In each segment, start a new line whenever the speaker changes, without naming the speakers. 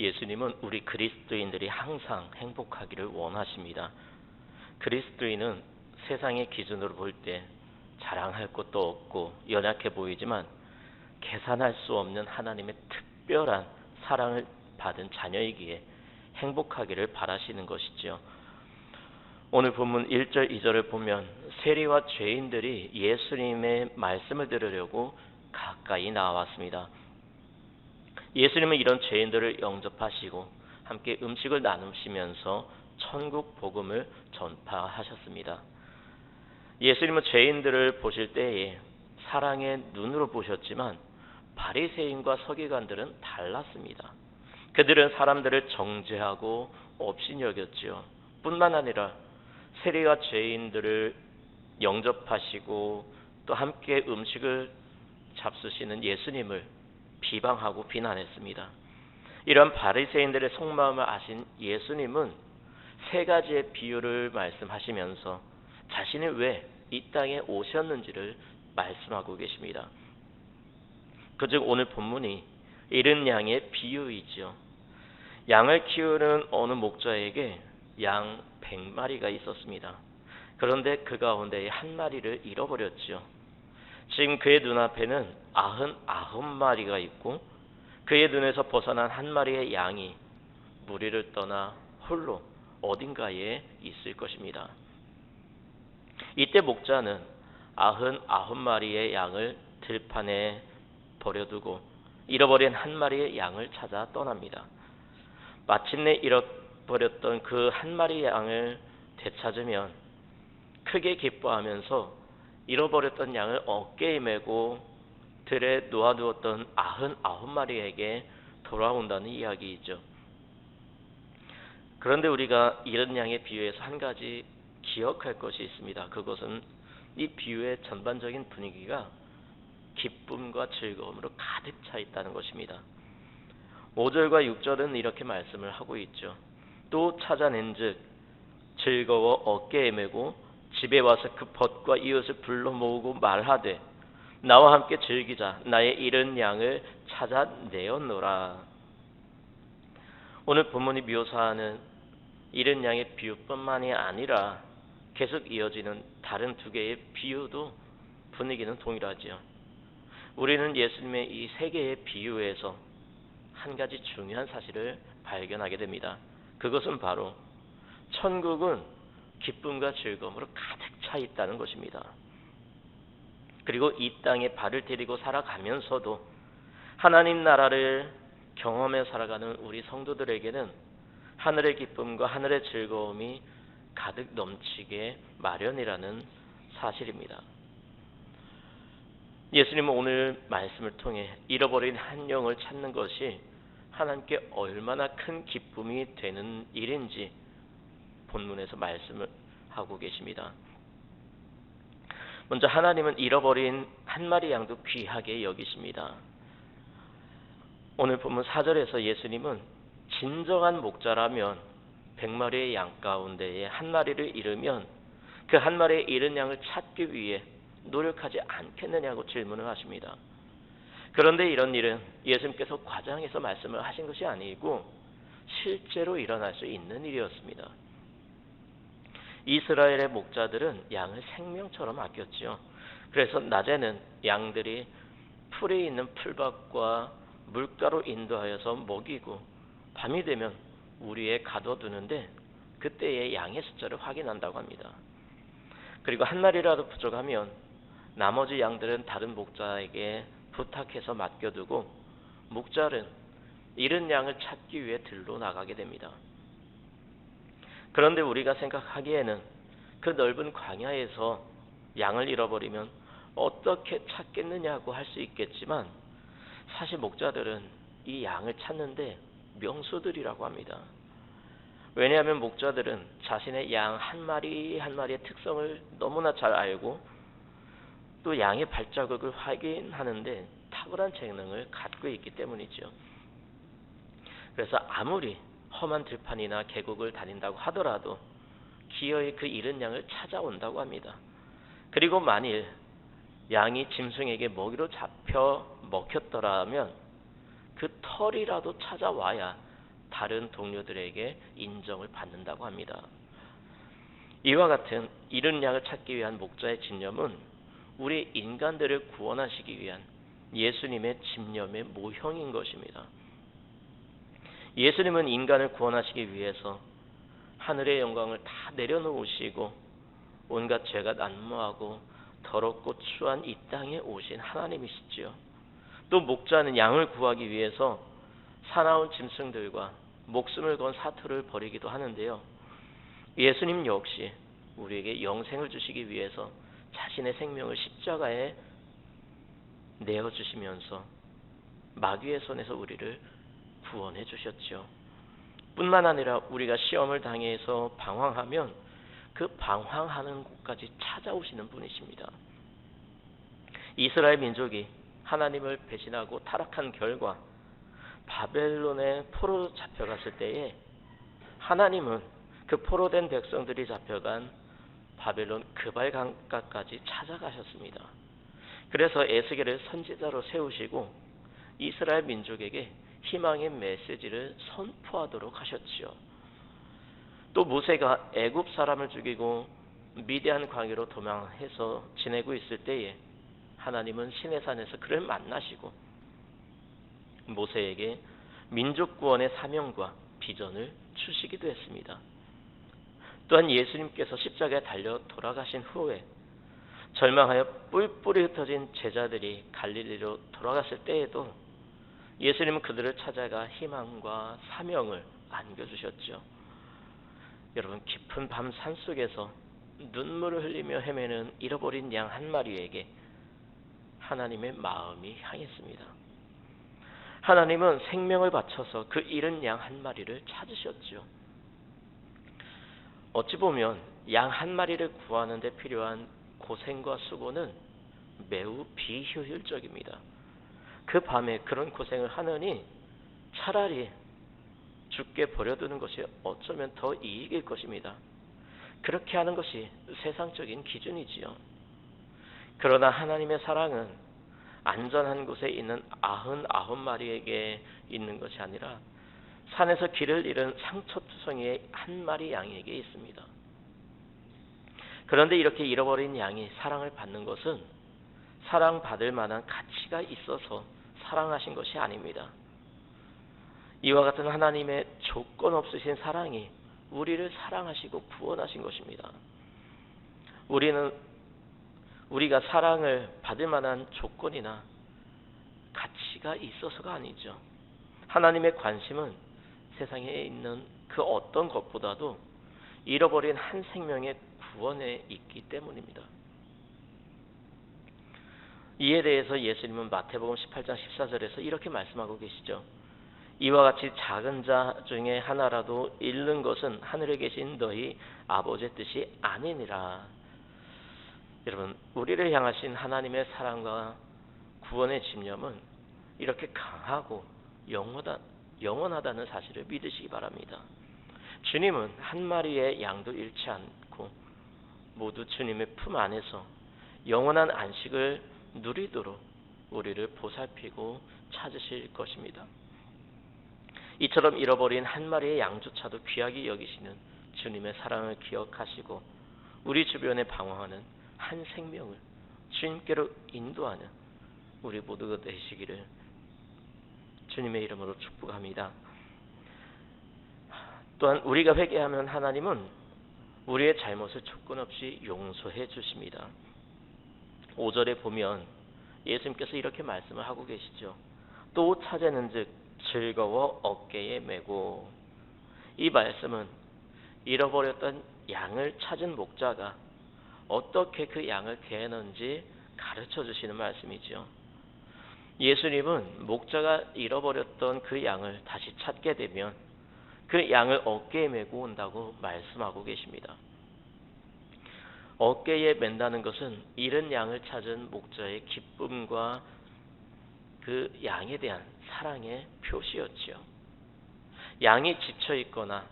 예수님은 우리 그리스도인들이 항상 행복하기를 원하십니다. 그리스도인은 세상의 기준으로 볼 때 자랑할 것도 없고 연약해 보이지만 계산할 수 없는 하나님의 특별한 사랑을 받은 자녀이기에 행복하기를 바라시는 것이지요. 오늘 본문 1절 2절을 보면 세리와 죄인들이 예수님의 말씀을 들으려고 가까이 나왔습니다. 예수님은 이런 죄인들을 영접하시고 함께 음식을 나누시면서 천국 복음을 전파하셨습니다. 예수님은 죄인들을 보실 때에 사랑의 눈으로 보셨지만 바리새인과 서기관들은 달랐습니다. 그들은 사람들을 정죄하고 업신이 여겼지요. 뿐만 아니라 세리와 죄인들을 영접하시고 또 함께 음식을 잡수시는 예수님을 비방하고 비난했습니다. 이런 바리새인들의 속마음을 아신 예수님은 세 가지의 비유를 말씀하시면서 자신이 왜 이 땅에 오셨는지를 말씀하고 계십니다. 그중 오늘 본문이 잃은 양의 비유이죠. 양을 키우는 어느 목자에게 양 100마리가 있었습니다. 그런데 그 가운데 한 마리를 잃어버렸죠. 지금 그의 눈앞에는 99마리가 있고 그의 눈에서 벗어난 한 마리의 양이 무리를 떠나 홀로 어딘가에 있을 것입니다. 이때 목자는 99마리의 양을 들판에 버려두고 잃어버린 한 마리의 양을 찾아 떠납니다. 마침내 잃어버렸던 그 한 마리의 양을 되찾으면 크게 기뻐하면서 잃어버렸던 양을 어깨에 메고 들에 놓아두었던 99마리에게 돌아온다는 이야기이죠. 그런데 우리가 이런 양의 비유에서 한 가지 기억할 것이 있습니다. 그것은 이 비유의 전반적인 분위기가 기쁨과 즐거움으로 가득 차 있다는 것입니다. 5절과 6절은 이렇게 말씀을 하고 있죠. 또 찾아낸즉 즐거워 어깨에 메고 집에 와서 그 벗과 이웃을 불러 모으고 말하되 나와 함께 즐기자. 나의 잃은 양을 찾아내었노라. 오늘 본문이 묘사하는 잃은 양의 비유뿐만이 아니라 계속 이어지는 다른 두 개의 비유도 분위기는 동일하지요. 우리는 예수님의 이 세 개의 비유에서 한 가지 중요한 사실을 발견하게 됩니다. 그것은 바로 천국은 기쁨과 즐거움으로 가득 차 있다는 것입니다. 그리고 이 땅에 발을 디디고 살아가면서도 하나님 나라를 경험해 살아가는 우리 성도들에게는 하늘의 기쁨과 하늘의 즐거움이 가득 넘치게 마련이라는 사실입니다. 예수님은 오늘 말씀을 통해 잃어버린 한 영을 찾는 것이 하나님께 얼마나 큰 기쁨이 되는 일인지 본문에서 말씀을 하고 계십니다. 먼저 하나님은 잃어버린 한 마리 양도 귀하게 여기십니다. 오늘 본문 4절에서 예수님은 진정한 목자라면 100마리의 양 가운데에 한 마리를 잃으면 그 한 마리의 잃은 양을 찾기 위해 노력하지 않겠느냐고 질문을 하십니다. 그런데 이런 일은 예수님께서 과장해서 말씀을 하신 것이 아니고 실제로 일어날 수 있는 일이었습니다. 이스라엘의 목자들은 양을 생명처럼 아꼈지요. 그래서 낮에는 양들이 풀에 있는 풀밭과 물가로 인도하여서 먹이고 밤이 되면 우리에 가둬두는데 그때의 양의 숫자를 확인한다고 합니다. 그리고 한 마리라도 부족하면 나머지 양들은 다른 목자에게 부탁해서 맡겨두고 목자는 잃은 양을 찾기 위해 들로 나가게 됩니다. 그런데 우리가 생각하기에는 그 넓은 광야에서 양을 잃어버리면 어떻게 찾겠느냐고 할 수 있겠지만 사실 목자들은 이 양을 찾는데 명수들이라고 합니다. 왜냐하면 목자들은 자신의 양 한 마리 한 마리의 특성을 너무나 잘 알고 또 양의 발자국을 확인하는데 탁월한 재능을 갖고 있기 때문이죠. 그래서 아무리 험한 들판이나 계곡을 다닌다고 하더라도 기어이 그 잃은 양을 찾아온다고 합니다. 그리고 만일 양이 짐승에게 먹이로 잡혀 먹혔더라면 그 털이라도 찾아와야 다른 동료들에게 인정을 받는다고 합니다. 이와 같은 잃은 양을 찾기 위한 목자의 집념은 우리 인간들을 구원하시기 위한 예수님의 집념의 모형인 것입니다. 예수님은 인간을 구원하시기 위해서 하늘의 영광을 다 내려놓으시고 온갖 죄가 난무하고 더럽고 추한 이 땅에 오신 하나님이시지요. 또 목자는 양을 구하기 위해서 사나운 짐승들과 목숨을 건 사투를 벌이기도 하는데요. 예수님 역시 우리에게 영생을 주시기 위해서 자신의 생명을 십자가에 내어주시면서 마귀의 손에서 우리를 구원해 주셨죠. 뿐만 아니라 우리가 시험을 당해서 방황하면 그 방황하는 곳까지 찾아오시는 분이십니다. 이스라엘 민족이 하나님을 배신하고 타락한 결과 바벨론의 포로로 잡혀갔을 때에 하나님은 그 포로된 백성들이 잡혀간 바벨론 그발 강가까지 찾아가셨습니다. 그래서 에스겔을 선지자로 세우시고 이스라엘 민족에게 희망의 메시지를 선포하도록 하셨지요. 또 모세가 애굽 사람을 죽이고 미디안 광야로 도망해서 지내고 있을 때에 하나님은 시내산에서 그를 만나시고 모세에게 민족 구원의 사명과 비전을 주시기도 했습니다. 또한 예수님께서 십자가에 달려 돌아가신 후에 절망하여 뿔뿔이 흩어진 제자들이 갈릴리로 돌아갔을 때에도 예수님은 그들을 찾아가 희망과 사명을 안겨주셨죠. 여러분, 깊은 밤 산속에서 눈물을 흘리며 헤매는 잃어버린 양 한 마리에게 하나님의 마음이 향했습니다. 하나님은 생명을 바쳐서 그 잃은 양 한 마리를 찾으셨죠. 어찌 보면 양 한 마리를 구하는 데 필요한 고생과 수고는 매우 비효율적입니다. 그 밤에 그런 고생을 하느니 차라리 죽게 버려두는 것이 어쩌면 더 이익일 것입니다. 그렇게 하는 것이 세상적인 기준이지요. 그러나 하나님의 사랑은 안전한 곳에 있는 99마리에게 있는 것이 아니라 산에서 길을 잃은 상처투성이의 한 마리 양에게 있습니다. 그런데 이렇게 잃어버린 양이 사랑을 받는 것은 사랑받을 만한 가치가 있어서 사랑하신 것이 아닙니다. 이와 같은 하나님의 조건 없으신 사랑이 우리를 사랑하시고 구원하신 것입니다. 우리가 사랑을 받을 만한 조건이나 가치가 있어서가 아니죠. 하나님의 관심은 세상에 있는 그 어떤 것보다도 잃어버린 한 생명의 구원에 있기 때문입니다. 이에 대해서 예수님은 마태복음 18장 14절에서 이렇게 말씀하고 계시죠. 이와 같이 작은 자 중에 하나라도 잃는 것은 하늘에 계신 너희 아버지의 뜻이 아니니라. 여러분, 우리를 향하신 하나님의 사랑과 구원의 집념은 이렇게 강하고 영원하다는 사실을 믿으시기 바랍니다. 주님은 한 마리의 양도 잃지 않고 모두 주님의 품 안에서 영원한 안식을 누리도록 우리를 보살피고 찾으실 것입니다. 이처럼 잃어버린 한 마리의 양조차도 귀하게 여기시는 주님의 사랑을 기억하시고 우리 주변에 방황하는 한 생명을 주님께로 인도하는 우리 모두가 되시기를 주님의 이름으로 축복합니다. 또한 우리가 회개하면 하나님은 우리의 잘못을 조건 없이 용서해 주십니다. 5절에 보면 예수님께서 이렇게 말씀을 하고 계시죠. 또 찾으는즉 즐거워 어깨에 메고. 이 말씀은 잃어버렸던 양을 찾은 목자가 어떻게 그 양을 대하는지 가르쳐 주시는 말씀이죠. 예수님은 목자가 잃어버렸던 그 양을 다시 찾게 되면 그 양을 어깨에 메고 온다고 말씀하고 계십니다. 어깨에 맨다는 것은 잃은 양을 찾은 목자의 기쁨과 그 양에 대한 사랑의 표시였지요. 양이 지쳐 있거나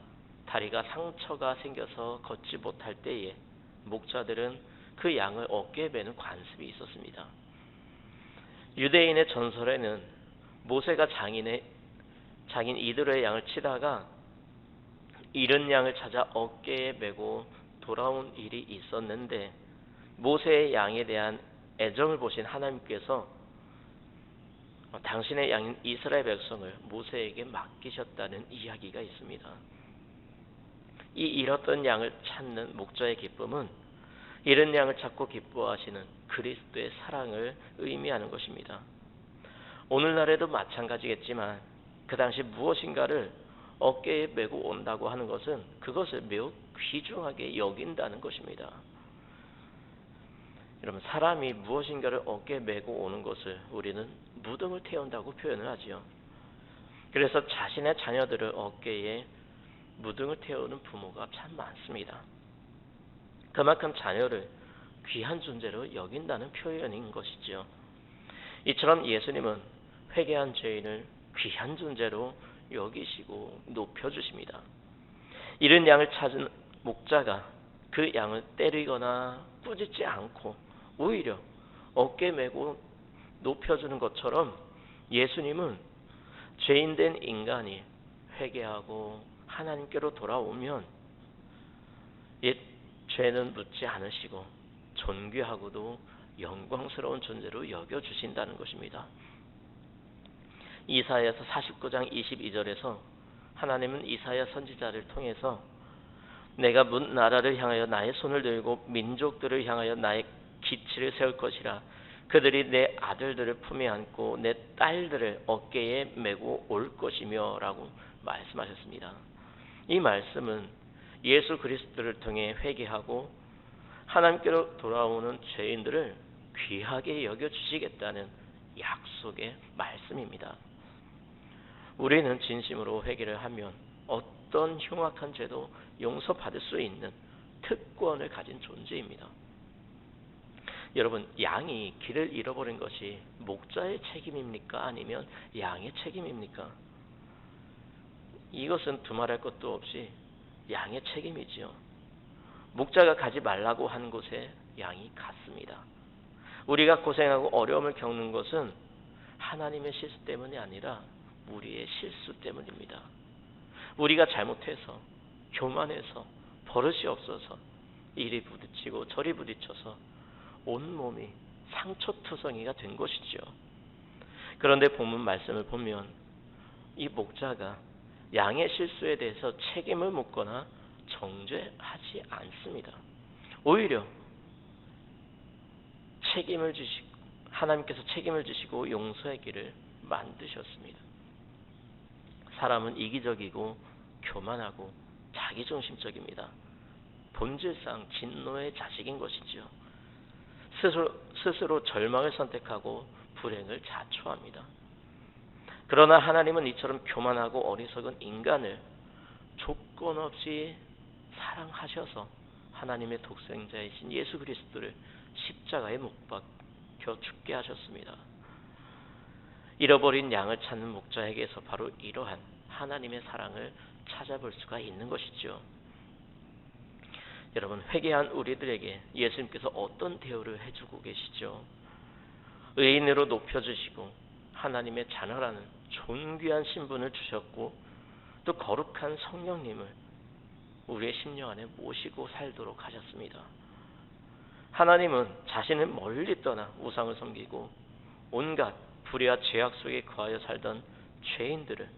다리가 상처가 생겨서 걷지 못할 때에 목자들은 그 양을 어깨에 매는 관습이 있었습니다. 유대인의 전설에는 모세가 자기는 이들의 양을 치다가 잃은 양을 찾아 어깨에 메고 돌아온 일이 있었는데 모세의 양에 대한 애정을 보신 하나님께서 당신의 양인 이스라엘 백성을 모세에게 맡기셨다는 이야기가 있습니다. 이 잃었던 양을 찾는 목자의 기쁨은 잃은 양을 찾고 기뻐하시는 그리스도의 사랑을 의미하는 것입니다. 오늘날에도 마찬가지겠지만 그 당시 무엇인가를 어깨에 메고 온다고 하는 것은 그것을 매우 귀중하게 여긴다는 것입니다. 여러분, 사람이 무엇인가를 어깨에 메고 오는 것을 우리는 무덤을 태운다고 표현을 하지요. 그래서 자신의 자녀들을 어깨에 무덤을 태우는 부모가 참 많습니다. 그만큼 자녀를 귀한 존재로 여긴다는 표현인 것이지요. 이처럼 예수님은 회개한 죄인을 귀한 존재로 여기시고 높여주십니다. 잃은 양을 찾은 목자가 그 양을 때리거나 꾸짖지 않고 오히려 어깨 메고 높여주는 것처럼 예수님은 죄인된 인간이 회개하고 하나님께로 돌아오면 옛 죄는 묻지 않으시고 존귀하고도 영광스러운 존재로 여겨주신다는 것입니다. 이사야서 49장 22절에서 하나님은 이사야 선지자를 통해서 내가 문 나라를 향하여 나의 손을 들고 민족들을 향하여 나의 기치를 세울 것이라. 그들이 내 아들들을 품에 안고 내 딸들을 어깨에 메고 올 것이며 라고 말씀하셨습니다. 이 말씀은 예수 그리스도를 통해 회개하고 하나님께로 돌아오는 죄인들을 귀하게 여겨주시겠다는 약속의 말씀입니다. 우리는 진심으로 회개를 하면 어떤 흉악한 죄도 용서받을 수 있는 특권을 가진 존재입니다. 여러분, 양이 길을 잃어버린 것이 목자의 책임입니까? 아니면 양의 책임입니까? 이것은 두말할 것도 없이 양의 책임이지요. 목자가 가지 말라고 한 곳에 양이 갔습니다. 우리가 고생하고 어려움을 겪는 것은 하나님의 실수 때문이 아니라 우리의 실수 때문입니다. 우리가 잘못해서 교만해서 버릇이 없어서 이리 부딪히고 저리 부딪혀서 온몸이 상처투성이가 된 것이죠. 그런데 본문 말씀을 보면 이 목자가 양의 실수에 대해서 책임을 묻거나 정죄하지 않습니다. 오히려 책임을 지시고 하나님께서 책임을 지시고 용서의 길을 만드셨습니다. 사람은 이기적이고 교만하고 자기중심적입니다. 본질상 진노의 자식인 것이죠. 스스로 절망을 선택하고 불행을 자초합니다. 그러나 하나님은 이처럼 교만하고 어리석은 인간을 조건 없이 사랑하셔서 하나님의 독생자이신 예수 그리스도를 십자가에 못 박혀 죽게 하셨습니다. 잃어버린 양을 찾는 목자에게서 바로 이러한 하나님의 사랑을 찾아볼 수가 있는 것이죠. 여러분, 회개한 우리들에게 예수님께서 어떤 대우를 해주고 계시죠? 의인으로 높여주시고 하나님의 자녀라는 존귀한 신분을 주셨고 또 거룩한 성령님을 우리의 심령 안에 모시고 살도록 하셨습니다. 하나님은 자신을 멀리 떠나 우상을 섬기고 온갖 불의와 죄악 속에 거하여 살던 죄인들을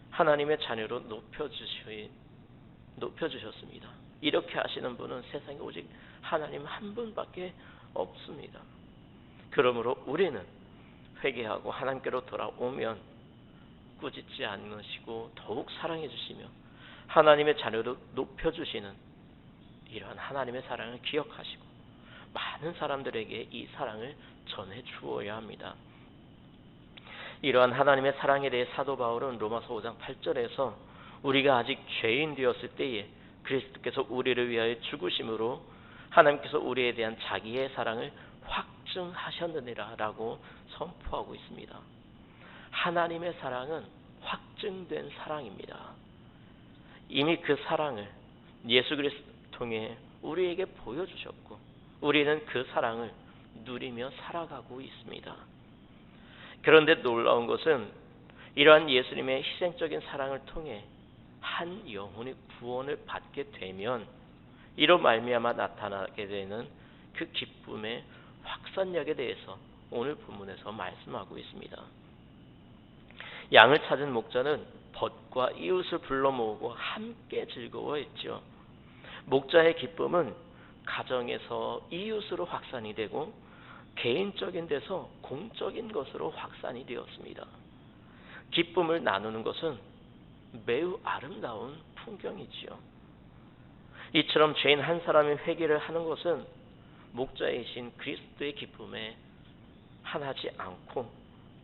하나님의 자녀로 높여주셨습니다. 이렇게 하시는 분은 세상에 오직 하나님 한 분밖에 없습니다. 그러므로 우리는 회개하고 하나님께로 돌아오면 꾸짖지 않으시고 더욱 사랑해 주시며 하나님의 자녀로 높여주시는 이러한 하나님의 사랑을 기억하시고 많은 사람들에게 이 사랑을 전해 주어야 합니다. 이러한 하나님의 사랑에 대해 사도 바울은 로마서 5장 8절에서 우리가 아직 죄인 되었을 때에 그리스도께서 우리를 위하여 죽으심으로 하나님께서 우리에 대한 자기의 사랑을 확증하셨느니라 라고 선포하고 있습니다. 하나님의 사랑은 확증된 사랑입니다. 이미 그 사랑을 예수 그리스도 통해 우리에게 보여주셨고 우리는 그 사랑을 누리며 살아가고 있습니다. 그런데 놀라운 것은 이러한 예수님의 희생적인 사랑을 통해 한 영혼이 구원을 받게 되면 이로 말미암아 나타나게 되는 그 기쁨의 확산력에 대해서 오늘 본문에서 말씀하고 있습니다. 양을 찾은 목자는 벗과 이웃을 불러 모으고 함께 즐거워했죠. 목자의 기쁨은 가정에서 이웃으로 확산이 되고 개인적인 데서 공적인 것으로 확산이 되었습니다. 기쁨을 나누는 것은 매우 아름다운 풍경이지요. 이처럼 죄인 한 사람이 회개를 하는 것은 목자이신 그리스도의 기쁨에 한하지 않고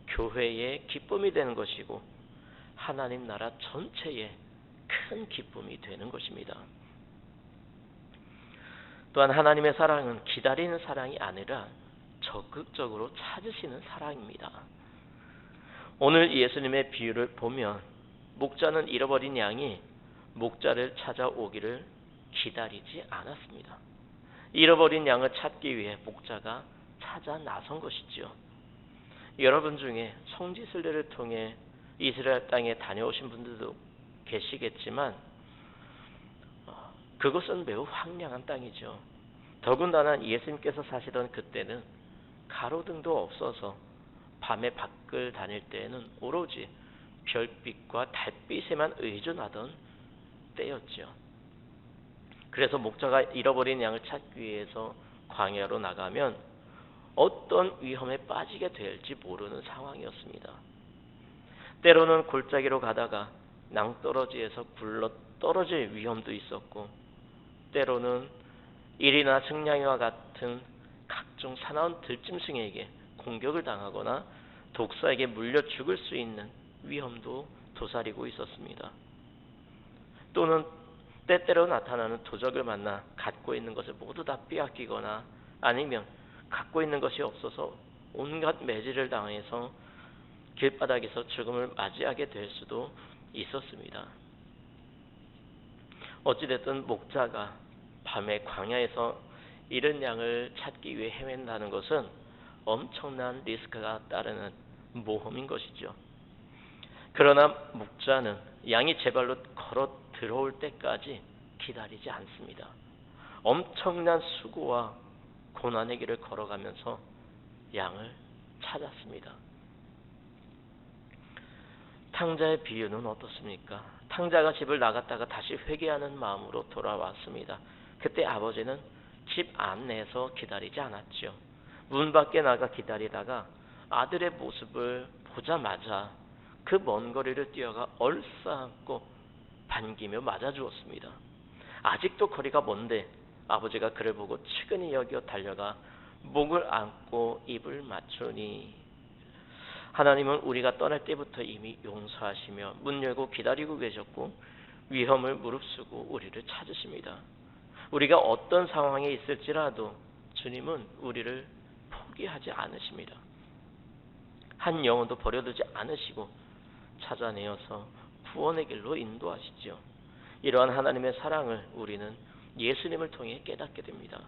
교회의 기쁨이 되는 것이고 하나님 나라 전체의 큰 기쁨이 되는 것입니다. 또한 하나님의 사랑은 기다리는 사랑이 아니라 적극적으로 찾으시는 사랑입니다. 오늘 예수님의 비유를 보면 목자는 잃어버린 양이 목자를 찾아오기를 기다리지 않았습니다. 잃어버린 양을 찾기 위해 목자가 찾아 나선 것이죠. 여러분 중에 성지순례를 통해 이스라엘 땅에 다녀오신 분들도 계시겠지만 그것은 매우 황량한 땅이죠. 더군다나 예수님께서 사시던 그때는 가로등도 없어서 밤에 밖을 다닐 때에는 오로지 별빛과 달빛에만 의존하던 때였죠. 그래서 목자가 잃어버린 양을 찾기 위해서 광야로 나가면 어떤 위험에 빠지게 될지 모르는 상황이었습니다. 때로는 골짜기로 가다가 낭떠러지에서 굴러 떨어질 위험도 있었고, 때로는 일이나 승냥이와 같은 각종 사나운 들짐승에게 공격을 당하거나 독사에게 물려 죽을 수 있는 위험도 도사리고 있었습니다. 또는 때때로 나타나는 도적을 만나 갖고 있는 것을 모두 다 빼앗기거나 아니면 갖고 있는 것이 없어서 온갖 매질을 당해서 길바닥에서 죽음을 맞이하게 될 수도 있었습니다. 어찌됐든 목자가 밤에 광야에서 잃은 양을 찾기 위해 헤맨다는 것은 엄청난 리스크가 따르는 모험인 것이죠. 그러나 목자는 양이 제 발로 걸어 들어올 때까지 기다리지 않습니다. 엄청난 수고와 고난의 길을 걸어가면서 양을 찾았습니다. 탕자의 비유는 어떻습니까? 탕자가 집을 나갔다가 다시 회개하는 마음으로 돌아왔습니다. 그때 아버지는 집 안내에서 기다리지 않았죠. 문 밖에 나가 기다리다가 아들의 모습을 보자마자 그 먼 거리를 뛰어가 얼싸안고 반기며 맞아주었습니다. 아직도 거리가 먼데 아버지가 그를 보고 측은히 여겨 달려가 목을 안고 입을 맞추니, 하나님은 우리가 떠날 때부터 이미 용서하시며 문 열고 기다리고 계셨고 위험을 무릅쓰고 우리를 찾으십니다. 우리가 어떤 상황에 있을지라도 주님은 우리를 포기하지 않으십니다. 한 영혼도 버려두지 않으시고 찾아내어서 구원의 길로 인도하시죠. 이러한 하나님의 사랑을 우리는 예수님을 통해 깨닫게 됩니다.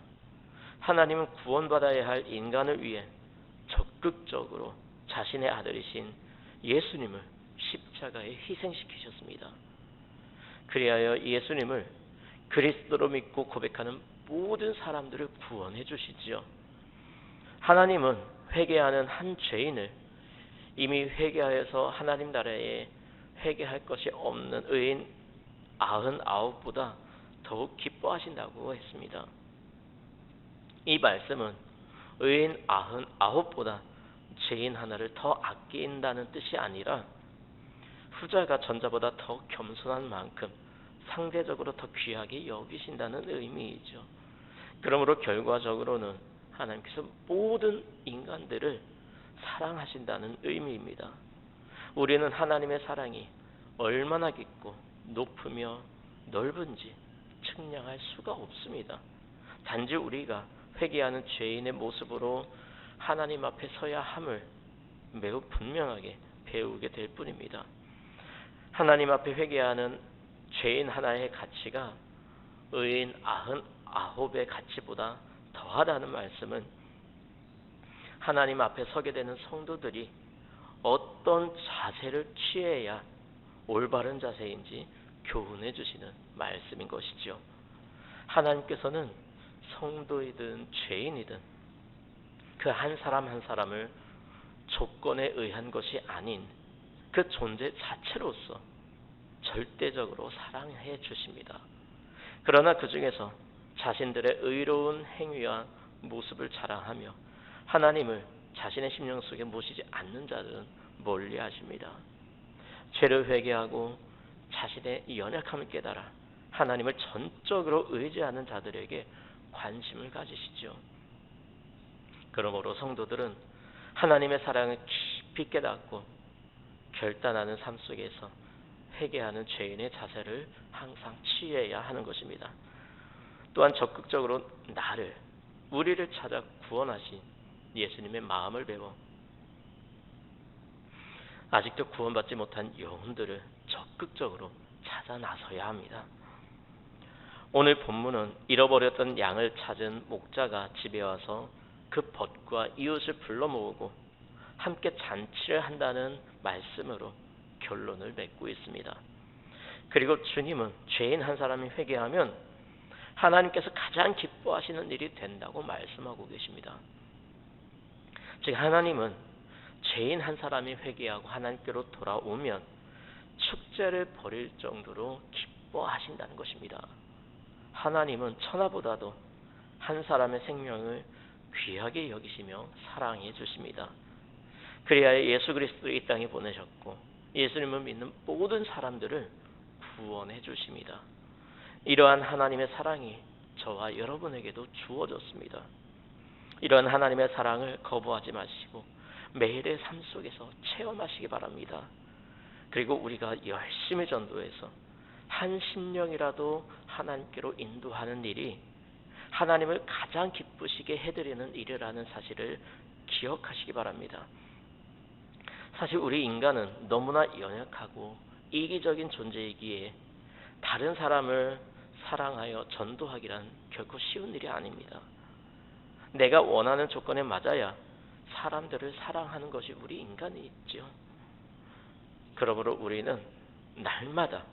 하나님은 구원받아야 할 인간을 위해 적극적으로 자신의 아들이신 예수님을 십자가에 희생시키셨습니다. 그리하여 예수님을 그리스도로 믿고 고백하는 모든 사람들을 구원해 주시지요. 하나님은 회개하는 한 죄인을 이미 회개하여서 하나님 나라에 회개할 것이 없는 의인 99보다 더욱 기뻐하신다고 했습니다. 이 말씀은 의인 99보다 죄인 하나를 더 아낀다는 뜻이 아니라 후자가 전자보다 더 겸손한 만큼 상대적으로 더 귀하게 여기신다는 의미이죠. 그러므로 결과적으로는 하나님께서 모든 인간들을 사랑하신다는 의미입니다. 우리는 하나님의 사랑이 얼마나 깊고 높으며 넓은지 측량할 수가 없습니다. 단지 우리가 회개하는 죄인의 모습으로 하나님 앞에 서야 함을 매우 분명하게 배우게 될 뿐입니다. 하나님 앞에 회개하는 죄인 하나의 가치가 의인 99의 가치보다 더하다는 말씀은 하나님 앞에 서게 되는 성도들이 어떤 자세를 취해야 올바른 자세인지 교훈해 주시는 말씀인 것이죠. 하나님께서는 성도이든 죄인이든 그 한 사람 한 사람을 조건에 의한 것이 아닌 그 존재 자체로서 절대적으로 사랑해 주십니다. 그러나 그 중에서 자신들의 의로운 행위와 모습을 자랑하며 하나님을 자신의 심령 속에 모시지 않는 자들은 멀리 하십니다. 죄를 회개하고 자신의 연약함을 깨달아 하나님을 전적으로 의지하는 자들에게 관심을 가지시죠. 그러므로 성도들은 하나님의 사랑을 깊이 깨닫고 결단하는 삶 속에서 회개하는 죄인의 자세를 항상 취해야 하는 것입니다. 또한 적극적으로 우리를 찾아 구원하신 예수님의 마음을 배워 아직도 구원받지 못한 영혼들을 적극적으로 찾아 나서야 합니다. 오늘 본문은 잃어버렸던 양을 찾은 목자가 집에 와서 그 벗과 이웃을 불러 모으고 함께 잔치를 한다는 말씀으로 결론을 맺고 있습니다. 그리고 주님은 죄인 한 사람이 회개하면 하나님께서 가장 기뻐하시는 일이 된다고 말씀하고 계십니다. 즉 하나님은 죄인 한 사람이 회개하고 하나님께로 돌아오면 축제를 벌일 정도로 기뻐하신다는 것입니다. 하나님은 천하보다도 한 사람의 생명을 귀하게 여기시며 사랑해 주십니다. 그리하여 예수 그리스도를 이 땅에 보내셨고 예수님을 믿는 모든 사람들을 구원해 주십니다. 이러한 하나님의 사랑이 저와 여러분에게도 주어졌습니다. 이러한 하나님의 사랑을 거부하지 마시고 매일의 삶 속에서 체험하시기 바랍니다. 그리고 우리가 열심히 전도해서 한 심령이라도 하나님께로 인도하는 일이 하나님을 가장 기쁘시게 해드리는 일이라는 사실을 기억하시기 바랍니다. 사실 우리 인간은 너무나 연약하고 이기적인 존재이기에 다른 사람을 사랑하여 전도하기란 결코 쉬운 일이 아닙니다. 내가 원하는 조건에 맞아야 사람들을 사랑하는 것이 우리 인간이 있죠. 그러므로 우리는 날마다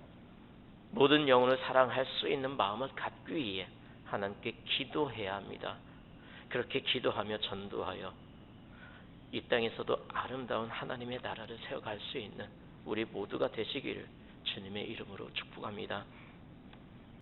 모든 영혼을 사랑할 수 있는 마음을 갖기 위해 하나님께 기도해야 합니다. 그렇게 기도하며 전도하여 이 땅에서도 아름다운 하나님의 나라를 세워갈 수 있는 우리 모두가 되시기를 주님의 이름으로 축복합니다.